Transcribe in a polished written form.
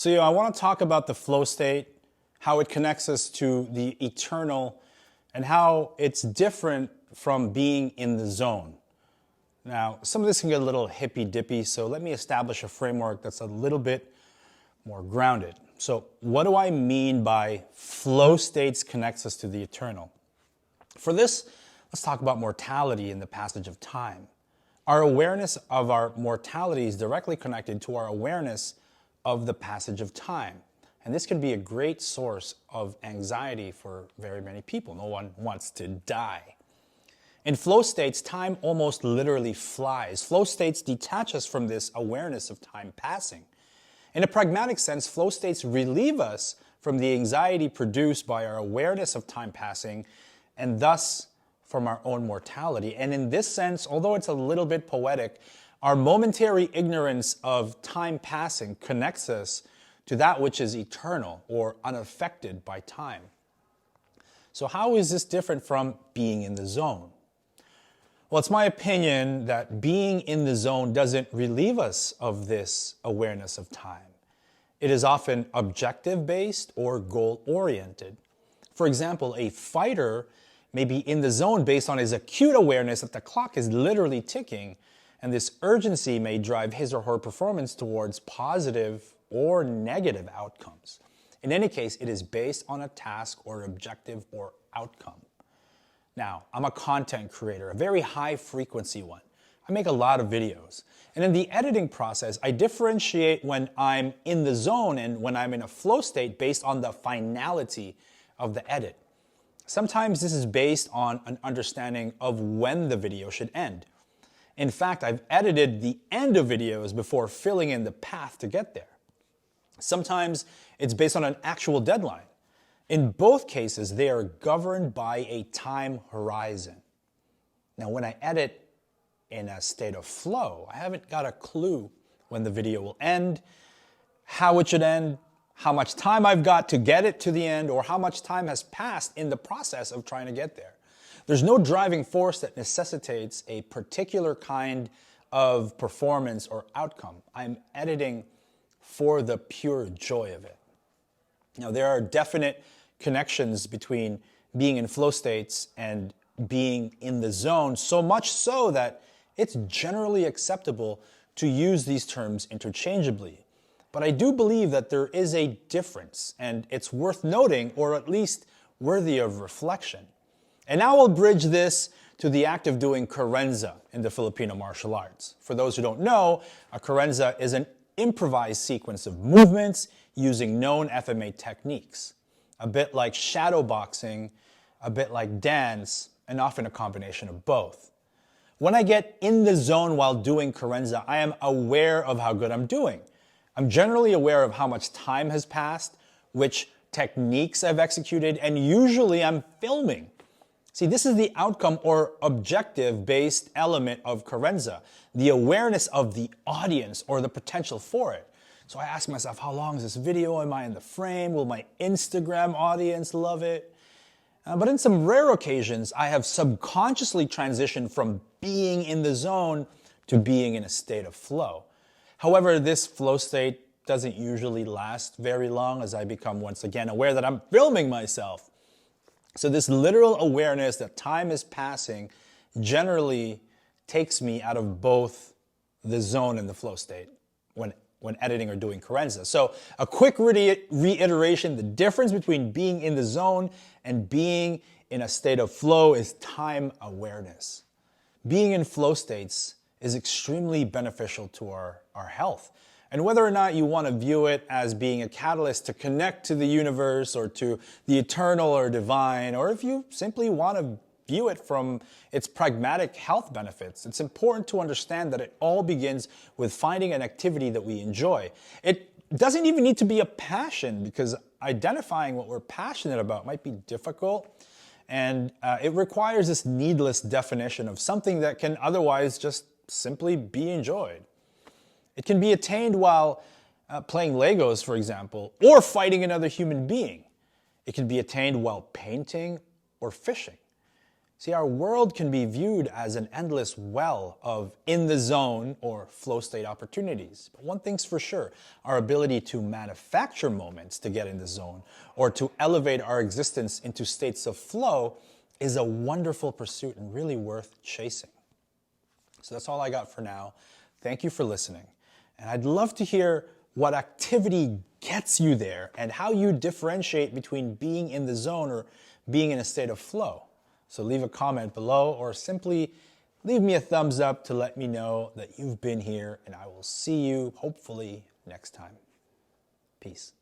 So, I want to talk about the flow state, how it connects us to the eternal, and how it's different from being in the zone. Now, some of this can get a little hippy-dippy, so let me establish a framework that's a little bit more grounded. So, what do I mean by flow states connects us to the eternal? For this, let's talk about mortality and the passage of time. Our awareness of our mortality is directly connected to our awareness of the passage of time. And this can be a great source of anxiety for very many people. No one wants to die. In flow states, time almost literally flies. Flow states detach us from this awareness of time passing. In a pragmatic sense, flow states relieve us from the anxiety produced by our awareness of time passing and thus from our own mortality. And in this sense, although it's a little bit poetic, our momentary ignorance of time passing connects us to that which is eternal or unaffected by time. So how is this different from being in the zone? Well, it's my opinion that being in the zone doesn't relieve us of this awareness of time. It is often objective-based or goal-oriented. For example, a fighter may be in the zone based on his acute awareness that the clock is literally ticking, and this urgency may drive his or her performance towards positive or negative outcomes. In any case, it is based on a task or objective or outcome. Now, I'm a content creator, a very high frequency one. I make a lot of videos. And in the editing process, I differentiate when I'm in the zone and when I'm in a flow state based on the finality of the edit. Sometimes this is based on an understanding of when the video should end. In fact, I've edited the end of videos before filling in the path to get there. Sometimes it's based on an actual deadline. In both cases, they are governed by a time horizon. Now, when I edit in a state of flow, I haven't got a clue when the video will end, how it should end, how much time I've got to get it to the end, or how much time has passed in the process of trying to get there. There's no driving force that necessitates a particular kind of performance or outcome. I'm editing for the pure joy of it. Now, there are definite connections between being in flow states and being in the zone, so much so that it's generally acceptable to use these terms interchangeably. But I do believe that there is a difference, and it's worth noting, or at least worthy of reflection. And now I'll bridge this to the act of doing carenza in the Filipino martial arts. For those who don't know, a carenza is an improvised sequence of movements using known FMA techniques. A bit like shadow boxing, a bit like dance, and often a combination of both. When I get in the zone while doing carenza, I am aware of how good I'm doing. I'm generally aware of how much time has passed, which techniques I've executed, and usually I'm filming. See, this is the outcome or objective-based element of carenza, the awareness of the audience or the potential for it. So I ask myself, how long is this video? Am I in the frame? Will my Instagram audience love it? But in some rare occasions, I have subconsciously transitioned from being in the zone to being in a state of flow. However, this flow state doesn't usually last very long as I become once again aware that I'm filming myself. So this literal awareness that time is passing generally takes me out of both the zone and the flow state when editing or doing carenza. So a quick reiteration, the difference between being in the zone and being in a state of flow is time awareness. Being in flow states is extremely beneficial to our health. And whether or not you want to view it as being a catalyst to connect to the universe or to the eternal or divine, or if you simply want to view it from its pragmatic health benefits, it's important to understand that it all begins with finding an activity that we enjoy. It doesn't even need to be a passion, because identifying what we're passionate about might be difficult, and it requires this needless definition of something that can otherwise just simply be enjoyed. It can be attained while playing Legos, for example, or fighting another human being. It can be attained while painting or fishing. See, our world can be viewed as an endless well of in the zone or flow state opportunities. But one thing's for sure, our ability to manufacture moments to get in the zone or to elevate our existence into states of flow is a wonderful pursuit and really worth chasing. So that's all I got for now. Thank you for listening. And I'd love to hear what activity gets you there and how you differentiate between being in the zone or being in a state of flow. So leave a comment below or simply leave me a thumbs up to let me know that you've been here, and I will see you hopefully next time. Peace.